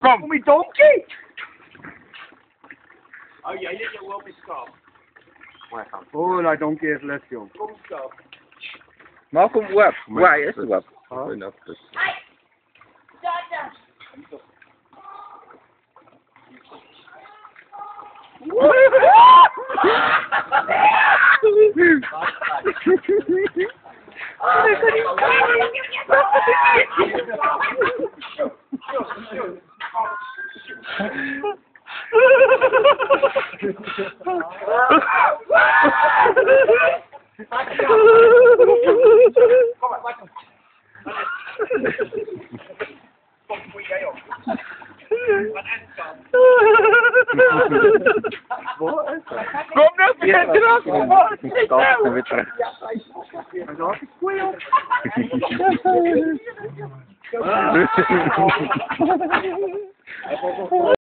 Kom. Kom je donkey? Oh ja, je wil op je skap. Oh, dat donkey is les, jong. Kom skap. Malcolm Webb. Waar is de Webb? Kom, moet jij op. Wat en Kom nou, begin eraf! Stop, dan weer terug. En dan had ik squeal.